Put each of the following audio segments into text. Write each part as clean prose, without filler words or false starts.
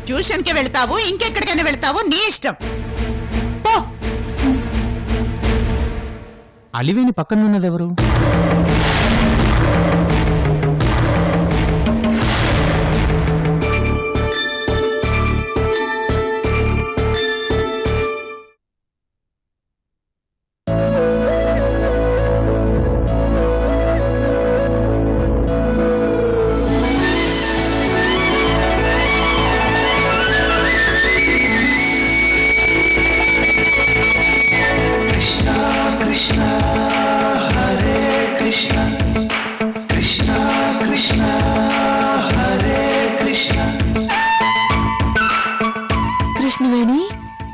Tuition కి వెళ్తావు, ఇంకెక్కడికైనా వెళ్తావు, నీ ఇష్టం. పో. అలివేని పక్కన ఉన్నదెవరు? కృష్ణవేణి,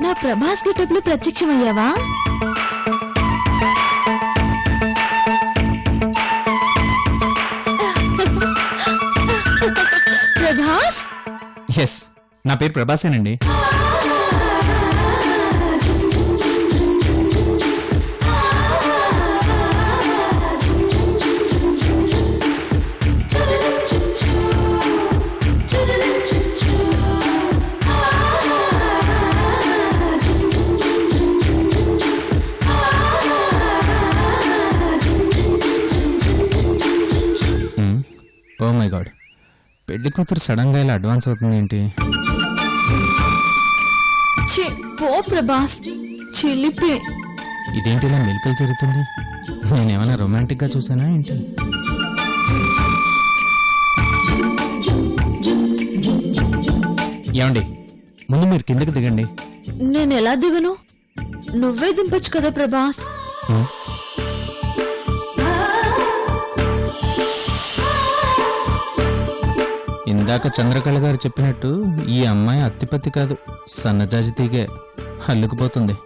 నా ప్రభాస్ గెటప్ లో ప్రత్యక్షమయ్యావా? ప్రభాస్? ఎస్, నా పేరు ప్రభాసేనండి. ఓ మై గాడ్, పెళ్లి కూతురు సడన్ గా ఇలా అడ్వాన్స్ అవుతుంది ఏంటి? పో ప్రభాస్, చిలిపి. ఇదేంటి ఇలా మెలికలు తిరుగుతుంది? నేనేమైనా రొమాంటిక్ గా చూసానా ఏంటి? ఏమండి, ముందు మీరు కిందకి దిగండి. నేను ఎలా దిగను? నువ్వే దింపొచ్చు కదా ప్రభాస్. ఇందాక చంద్రకళ గారు చెప్పినట్టు ఈ అమ్మాయి అత్తిపత్తి కాదు, సన్నజాజి తీగే, అల్లుకుపోతుంది.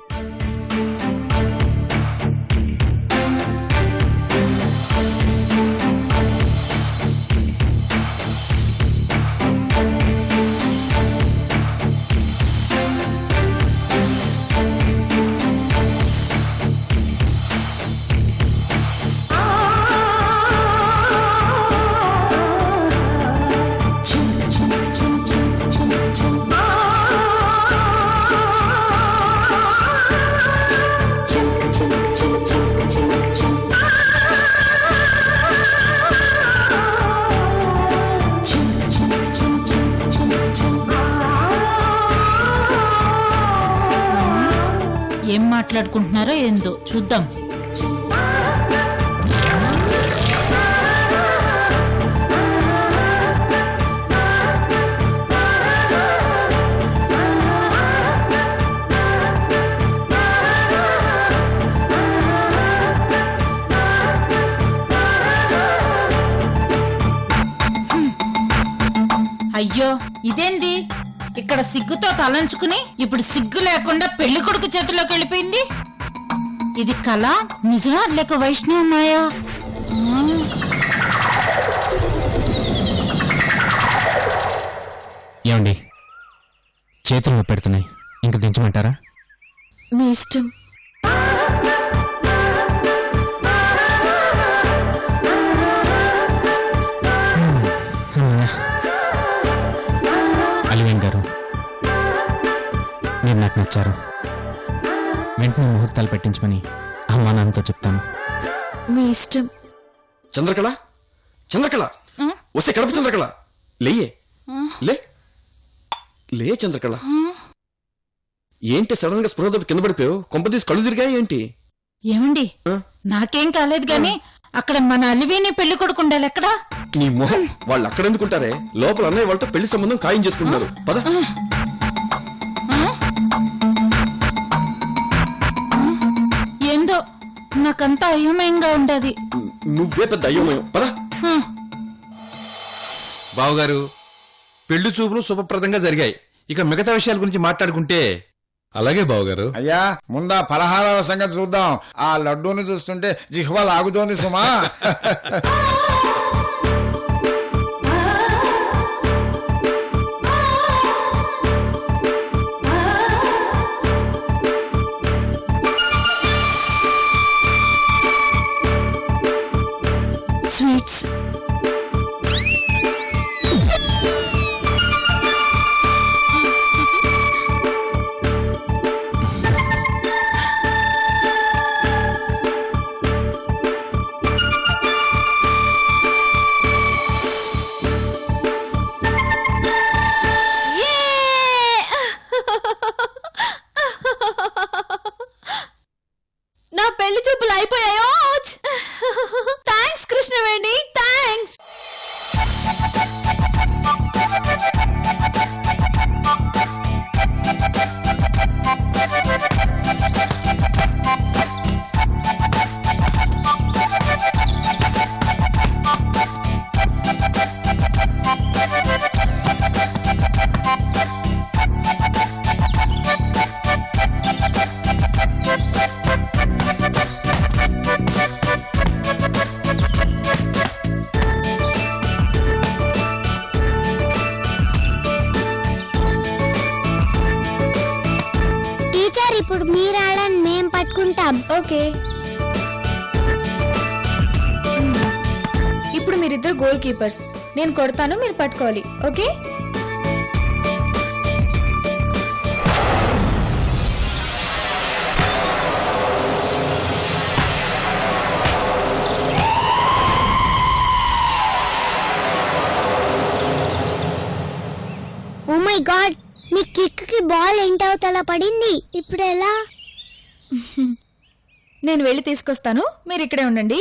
ఏం మాట్లాడుకుంటున్నారో ఏందో చూద్దాం. అయ్యో, ఇదేంది? ఇక్కడ సిగ్గుతో తలంచుకుని ఇప్పుడు సిగ్గు లేకుండా పెళ్లి కొడుకు చేతిలోకి వెళ్ళిపోయింది. ఇది కళ నిజమా లేక వైష్ణవ మాయా? ఏమండి, చేతులు పెడుతున్నాయి, ఇంక దించమంటారా? మీ ఇష్టం. అలివేణి గారు, మీరు నాకు నచ్చారు. వెంటనే ముహూర్తాలు పెట్టించమని అమ్మా నాన్నతో చెప్తాను. మీ ఇష్టం. చంద్రకళ, చంద్రకళ, వస్తే కడప చంద్రకళ, లేయే, లే లే చంద్రకళ. ఏంటి సడన్ గా స్పృహ తప్పి కింద పడిపోయావు? కొంపదీసి కళ్ళు తిరిగాయి ఏంటి? ఏమండి, నాకేం కాలేదు గాని అక్కడ మన అలివేని పెళ్లి కొడుకు ఉండాలి. ఎక్కడా? నీ మొహం, వాళ్ళు అక్కడెందుకుంటారే? లోపల అన్నయ్య వాళ్ళతో పెళ్లి సంబంధం ఖాయం చేసుకుంటున్నారు. పద. ఏందో నాకంతా అయోమయంగా ఉండదు. నువ్వే పెద్ద అయోమయం. పద. బావగారు, పెళ్లి చూపులు శుభప్రదంగా జరిగాయి. ఇక మిగతా విషయాల గురించి మాట్లాడుకుంటే. అలాగే బావగారు. అయ్యా, ముందా పలహారాల సంగతి చూద్దాం. ఆ లడ్డూని చూస్తుంటే జిహ్వ లాగుతోంది సుమా. ఇప్పుడు మీరు ఆడని మేం పట్టుకుంటాం. ఓకే. ఇప్పుడు మీరిద్దరు గోల్ కీపర్స్. నేను కొడతాను, మీరు పట్టుకోవాలి. ఓకే? ఓ మై గాడ్, మీ కిక్ కి బాల్ ఎంటవతల పడింది. ఇప్పుడు ఎలా? నేను వెళ్ళి తీసుకొస్తాను, మీరు ఇక్కడే ఉండండి.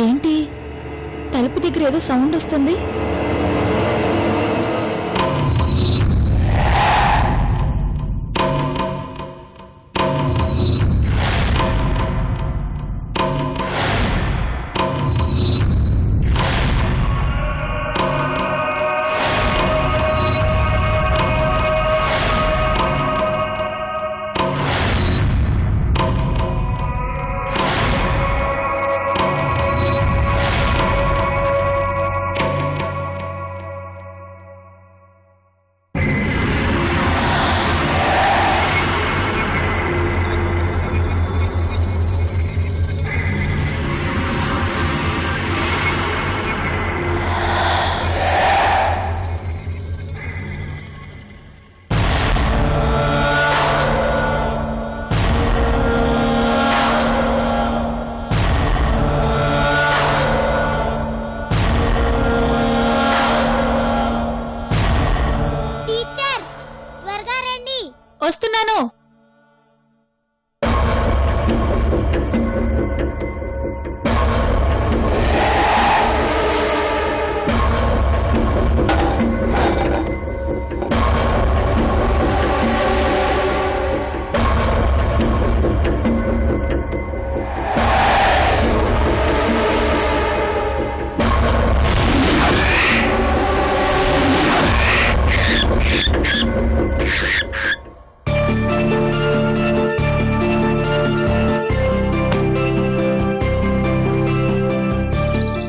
ఏంటి, తలుపు దగ్గర ఏదో సౌండ్ వస్తుంది? టీచర్, త్వరగా రండి. వస్తున్నాను.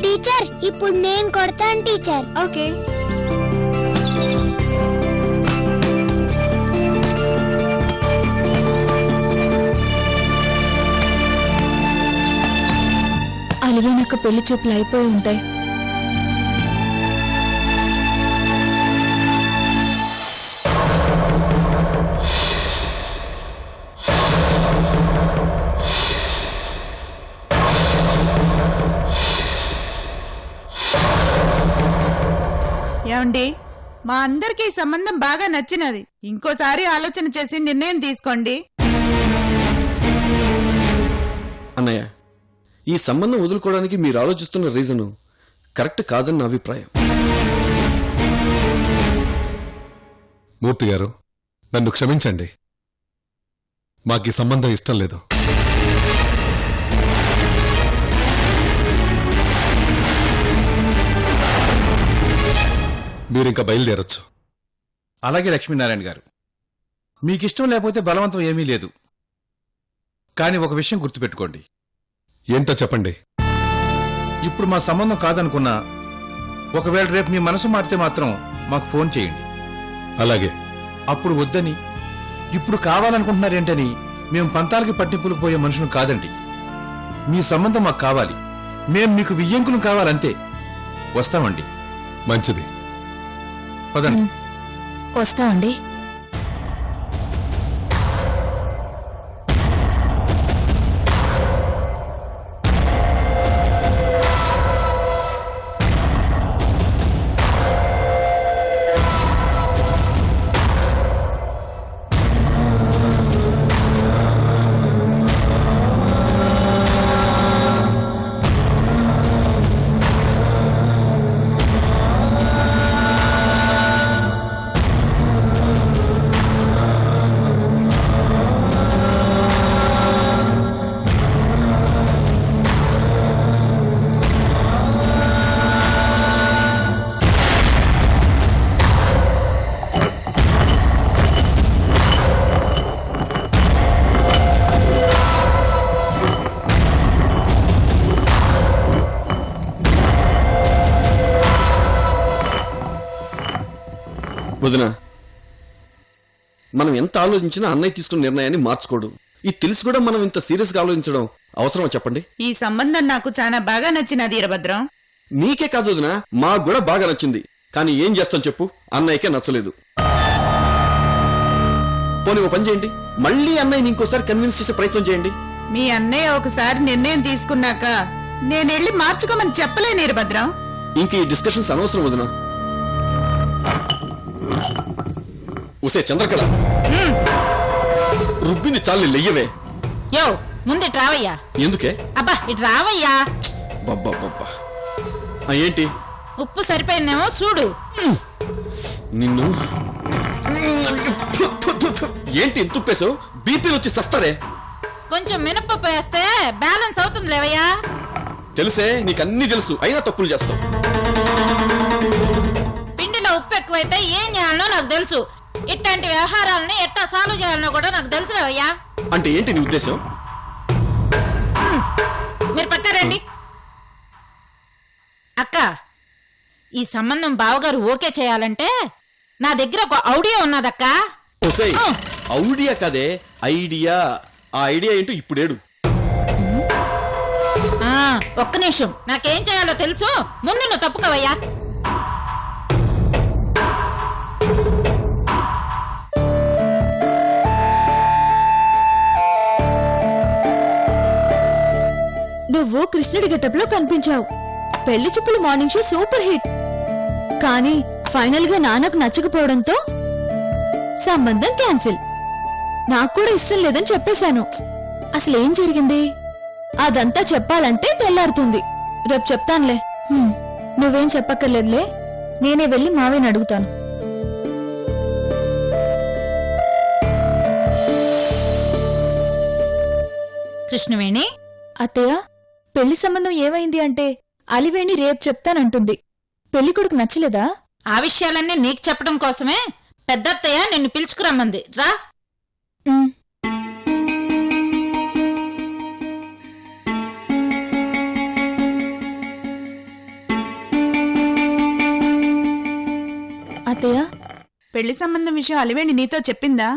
టీచర్, ఇప్పుడు నేను కొడతాను టీచర్. ఓకే. అలివేనక్క పెళ్లి చూపులు అయిపోయి ఉంటాయి. ఏమండి, మా అందరికీ ఈ సంబంధం బాగా నచ్చినది. ఇంకోసారి ఆలోచన చేసి నిర్ణయం తీసుకోండి. అన్నయ్య, ఈ సంబంధం వదులుకోవడానికి మీరు ఆలోచిస్తున్న రీజను కరెక్ట్ కాదని నా అభిప్రాయం. మూర్తి గారు, నన్ను క్షమించండి. మాకీ సంబంధం ఇష్టం లేదు. మీరింకా బయలుదేరొచ్చు. అలాగే లక్ష్మీనారాయణ గారు, మీకిష్టం లేకపోతే బలవంతం ఏమీ లేదు. కానీ ఒక విషయం గుర్తుపెట్టుకోండి. ఏంటో చెప్పండి. ఇప్పుడు మా సంబంధం కాదనుకున్నా, ఒకవేళ రేపు మీ మనసు మారితే మాత్రం మాకు ఫోన్ చేయండి. అలాగే. అప్పుడు వద్దని, ఇప్పుడు కావాలనుకుంటున్నారేంటని మేము పంతాలకి పట్టింపులకు పోయే మనుషులు కాదండి. మీ సంబంధం మాకు కావాలి. మేం మీకు వియ్యంకులం కావాలంతే. వస్తామండి. మంచిది. పదండి. వస్తామండి. వదినా, మనం ఎంత ఆలోచించినా అన్నయ్య తీసుకున్న నిర్ణయాన్ని మార్చుకోడు. ఇది తెలిసి కూడా మనం ఇంత సీరియస్గా ఆలోచించడం అవసరమా చెప్పండి? ఈ సంబంధం నాకు చాలా బాగా నచ్చినది వీరభద్రం. నీకే కాదు వదినా, మాకు కూడా బాగా నచ్చింది. కానీ ఏం చేస్తాం చెప్పు, అన్నయ్యకే నచ్చలేదు. పోనీ ఓ పని చేయండి, మళ్ళీ అన్నయ్యని ఇంకోసారి కన్విన్స్ చేసే ప్రయత్నం చేయండి. మీ అన్నయ్య ఒకసారి నిర్ణయం తీసుకున్నాక నేనెళ్ళి మార్చుకోమని చెప్పలేను వీరభద్రం. ఇంక ఈ డిస్కషన్స్ అనవసరం వదినా. ఉసే చంద్రకళ, రుబ్బిని చాలు లెయ్యవే. యో ముందు ఇటు రావయ్యా. ఎందుకే? అబ్బా ఇటు రావయ్యా. బబ్బా ఏంటి? ఉప్పు సరిపోయిందేమో చూడు. నిన్ను ఏంటి ఇంత ఉప్పేసావు? బీపీలు వచ్చి సస్తారే. కొంచెం మినపప్పు వేస్తే బ్యాలెన్స్ అవుతుంది లేవయ్యా. తెలుసే, నీకన్నీ తెలుసు, అయినా తప్పులు చేస్తావు. పిండిలో ఉప్పు ఎక్కువైతే ఏం చేయాలనో నాకు తెలుసు. ఇట్లాంటి వ్యవహారాలని ఎట్టా సాల్వ్ చేయాలనో కూడా నాకు తెలుసు లేవయ్యా. అంటే ఏంటి నీ ఉద్దేశం? మీరు పక్కారండి. అక్క, ఈ సంబంధం బావగారు ఓకే చేయాలంటే నా దగ్గర ఒక ఐడియా ఉన్నదక్క. ఓసేయ్, ఐడియా కాదే ఐడియా. ఆ ఐడియా ఏంటో ఇప్పుడేడు. ఒక్క నిమిషం, నాకేం చేయాలో తెలుసు. ముందు నువ్వు తప్పుకోవయ్యా. నువ్వు కృష్ణుడి గెటప్లో కనిపించావు. పెళ్లి చూపులు మార్నింగ్ షో సూపర్ హిట్. కానీ ఫైనల్ గా నాన్నకు నచ్చకపోవడంతో సంబంధం క్యాన్సిల్. నాకు కూడా ఇష్టం లేదని చెప్పేశాను. అసలేం జరిగింది అదంతా చెప్పాలంటే తెల్లారుతుంది. రేపు చెప్తానులే. నువ్వేం చెప్పక్కర్లేదులే, నేనే వెళ్ళి మావేని అడుగుతాను. కృష్ణవేణి, అత్తయ్య, పెళ్లి సంబంధం ఏమైంది అంటే అలివేణి రేపు చెప్తానంటుంది. పెళ్లి కొడుకు నచ్చలేదా? ఆ విషయాలన్నీ నీకు చెప్పడం కోసమే పెద్దత్తయ్య నిన్ను పిలుచుకురమ్మంది. రా. అత్తయ్య, పెళ్లి సంబంధం విషయం అలివేణి నీతో చెప్పిందా?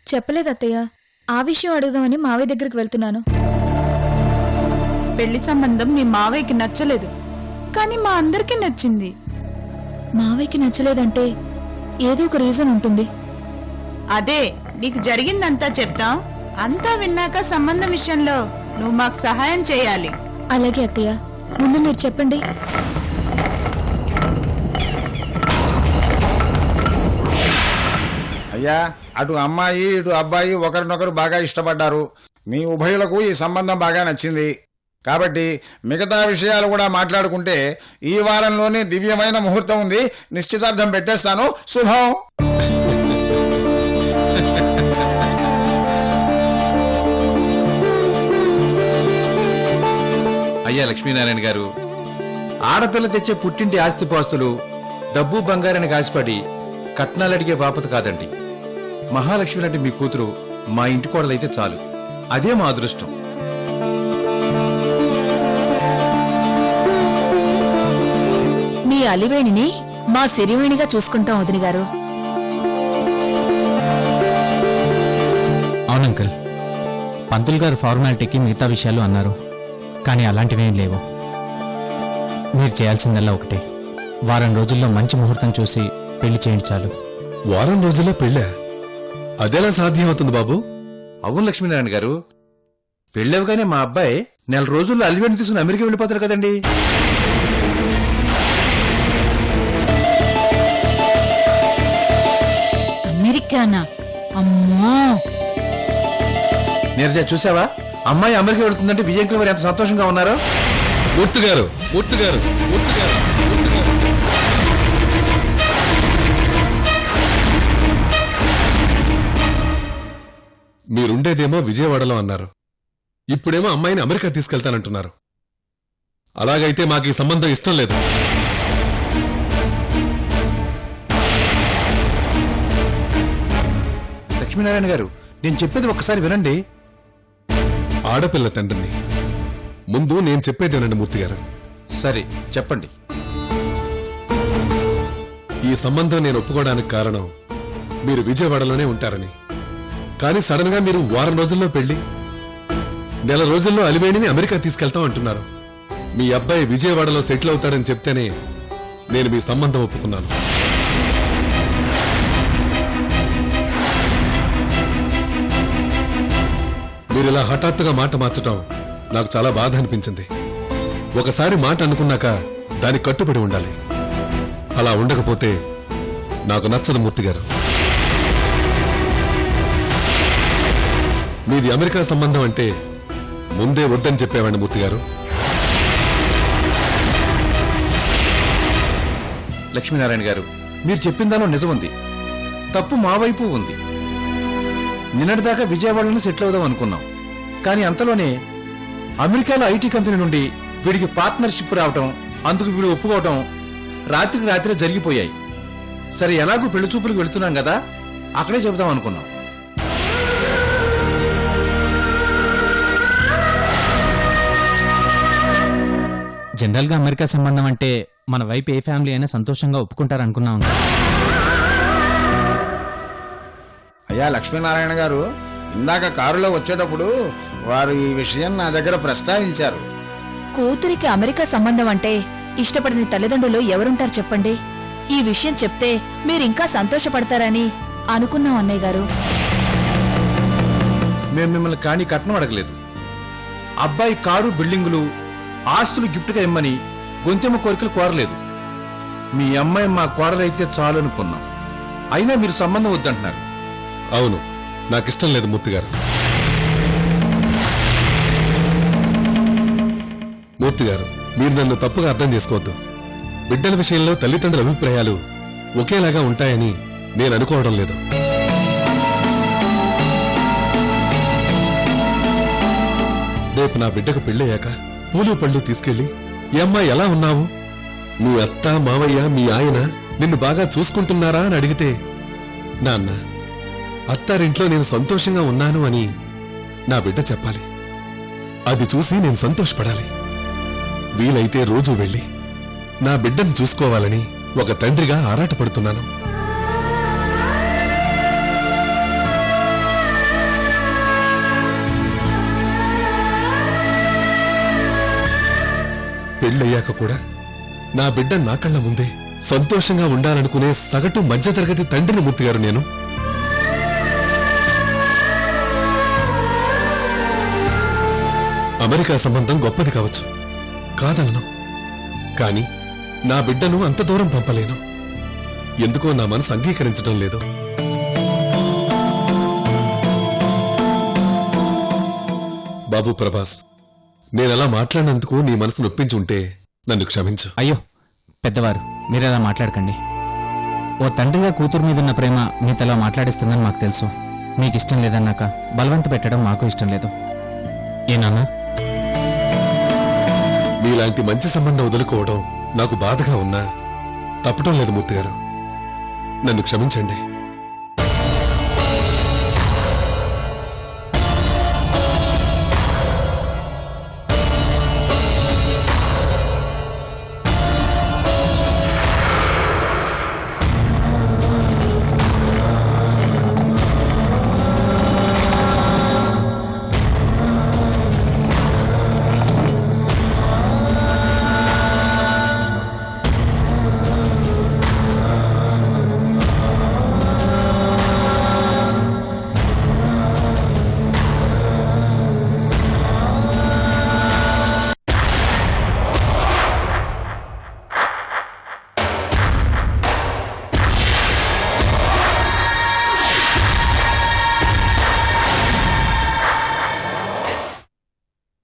చెప్పలేదు అత్తయ్య. ఆ విషయం అడుగుదామని మావయ్య దగ్గరికి వెళ్తున్నాను. పెళ్లి సంబంధం మీ మావయ్యకి నచ్చలేదు, కానీ మా అందరికీ నచ్చింది. మావయ్యకి నచ్చలేదంటే ఏదో ఒక రీజన్ ఉంటుంది. అదే నీకు జరిగిందంతా చెప్తాం. అంతా విన్నాక సంబంధం విషయంలో నువ్వు మాకు సహాయం చేయాలి. అలాగే అత్తయ్య, ముందు మీరు చెప్పండి. అయ్యా, అటు అమ్మాయి ఇటు అబ్బాయి ఒకరినొకరు బాగా ఇష్టపడ్డారు. మీ ఉభయులకు ఈ సంబంధం బాగా నచ్చింది. కాబట్టి మిగతా విషయాలు కూడా మాట్లాడుకుంటే ఈ వారంలోనే దివ్యమైన ముహూర్తం ఉంది. నిశ్చితార్థం పెట్టేస్తాను. శుభం. అయ్యా లక్ష్మీనారాయణ గారు, ఆడపిల్ల తెచ్చే పుట్టింటి ఆస్తిపాస్తులు డబ్బు బంగారాన్ని కాసిపడి కట్నాలడిగే బాపత కాదండి. మహాలక్ష్మి లాంటి మీ కూతురు మా ఇంటి కోడలైతే చాలు, అదే మా అదృష్టం. మీ అలివేణిని మా సిరివేణిగా చూసుకుంటాం వదిన గారు. అవునంకల్, పంతులు గారు ఫార్మాలిటీకి మిగతా విషయాలు అన్నారు. కానీ అలాంటివేం లేవు. మీరు చేయాల్సిందల్లా ఒకటే, వారం రోజుల్లో మంచి ముహూర్తం చూసి పెళ్లి చేయండి చాలు. వారం రోజుల్లో పెళ్ళా? అదెలా సాధ్యం అవుతుంది బాబు? అవును లక్ష్మీనారాయణ గారు, పెళ్ళవగానే మా అబ్బాయి నెల రోజుల్లో అల్లివెంట్ తీసుకుని అమెరికా వెళ్ళిపోతారు కదండి. అమెరికానా? అమ్మో! నీరజ చూసావా, అమ్మాయి అమెరికా వెళ్తుందంటే విజయంకులు వారు ఎంత సంతోషంగా ఉన్నారో. మూర్తి గారు, మూర్తి గారు, మూర్తి గారు, మూర్తి గారు. మీరుండేదేమో విజయవాడలో అన్నారు, ఇప్పుడేమో అమ్మాయిని అమెరికా తీసుకెళ్తానంటున్నారు. అలాగైతే మాకు ఈ సంబంధం ఇష్టం లేదు. లక్ష్మీనారాయణ గారు, నేను చెప్పేది ఒక్కసారి వినండి. ఆడపిల్ల తండ్రిని, ముందు నేను చెప్పేది వినండి మూర్తి గారు. సరే చెప్పండి. ఈ సంబంధం నేను ఒప్పుకోవడానికి కారణం మీరు విజయవాడలోనే ఉంటారని. కానీ సడన్ గా మీరు వారం రోజుల్లో పెళ్లి, నెల రోజుల్లో అలివేణిని అమెరికా తీసుకెళ్తాం అంటున్నారు. మీ అబ్బాయి విజయవాడలో సెటిల్ అవుతాడని చెప్తేనే నేను మీ సంబంధం ఒప్పుకున్నాను. మీరు ఇలా హఠాత్తుగా మాట మార్చటం నాకు చాలా బాధ అనిపించింది. ఒకసారి మాట అనుకున్నాక దానికి కట్టుబడి ఉండాలి. అలా ఉండకపోతే నాకు నచ్చదు మూర్తి గారు. మీది అమెరికా సంబంధం అంటే ముందే వద్దని చెప్పేవాడిని మూర్తి గారు. లక్ష్మీనారాయణ గారు, మీరు చెప్పిందాలో నిజం ఉంది, తప్పు మా వైపు ఉంది. నిన్నటిదాకా విజయవాడలో సెటిల్ అవుదాం అనుకున్నాం, కానీ అంతలోనే అమెరికాలో ఐటీ కంపెనీ నుండి వీడికి పార్ట్నర్షిప్ రావటం, అందుకు వీడు ఒప్పుకోవటం రాత్రికి రాత్రే జరిగిపోయాయి. సరే, ఎలాగూ పెళ్లి చూపులకు వెళుతున్నాం కదా, అక్కడే చెబుదాం అనుకున్నాం. జనరల్గా అమెరికా సంబంధం అంటే మన వైపు ఏ ఫ్యామిలీ అయినా సంతోషంగా ఒప్పుకుంటారనుకున్నాం. అయ్యా లక్ష్మీనారాయణ గారు, ఇందాక కారులో వచ్చేటప్పుడు వారు ఈ విషయం నా దగ్గర ప్రస్తావించారు. కూతురికి అమెరికా సంబంధం అంటే ఇష్టపడిన తల్లిదండ్రులు ఎవరుంటారు చెప్పండి? ఈ విషయం చెప్తే మీరింకా సంతోషపడతారని అనుకున్నాం అన్నయ్య గారు. మేము మిమ్మల్ని కానీ కట్నం అడగలేదు. అబ్బాయి కారు, బిల్డింగులు, ఆస్తులు గిఫ్ట్గా ఇమ్మని గొంతెమ్మ కోరికలు కోరలేదు. మీ అమ్మాయి మా కోడలైతే చాలు అనుకున్నాం. అయినా మీరు సంబంధం వద్దంటున్నారు. అవును, నాకిష్టం లేదు మూర్తి గారు. మూర్తి గారు, మీరు నన్ను తప్పుగా అర్థం చేసుకోవద్దు. బిడ్డల విషయంలో తల్లిదండ్రుల అభిప్రాయాలు ఒకేలాగా ఉంటాయని నేను అనుకోవడం లేదు. రేపు నా బిడ్డకు పెళ్ళయ్యాక పూలు పళ్ళు తీసుకెళ్లి, ఈ అమ్మాయి ఎలా ఉన్నావు, మీ అత్త మావయ్య మీ ఆయన నిన్ను బాగా చూసుకుంటున్నారా అని అడిగితే, నాన్న అత్తారింట్లో నేను సంతోషంగా ఉన్నాను అని నా బిడ్డ చెప్పాలి. అది చూసి నేను సంతోషపడాలి. వీలైతే రోజూ వెళ్ళి నా బిడ్డను చూసుకోవాలని ఒక తండ్రిగా ఆరాటపడుతున్నాను. పెళ్ళయ్యాక కూడా నా బిడ్డ నా కళ్ళ ముందే సంతోషంగా ఉండాలనుకునే సగటు మధ్యతరగతి తండ్రిని మూర్తి గారు నేను. అమెరికా సంబంధం గొప్పది కావచ్చు, కాదలను. కాని నా బిడ్డను అంత దూరం పంపలేను. ఎందుకో నా మనసు అంగీకరించడం లేదు. బాబు ప్రభాస్, నేనలా మాట్లాడినందుకు నీ మనసు నొప్పించి ఉంటే నన్ను క్షమించు. అయ్యో పెద్దవారు, మీరలా మాట్లాడకండి. ఓ తండ్రిగా కూతురు మీదున్న ప్రేమ మీతలా మాట్లాడిస్తుందని మాకు తెలుసు. మీకిష్టం లేదన్నాక బలవంత పెట్టడం మాకు ఇష్టం లేదు. ఏనాన్నా? మీలాంటి మంచి సంబంధం వదులుకోవడం నాకు బాధగా ఉన్నా తప్పటం లేదు మూర్తి గారు. నన్ను క్షమించండి.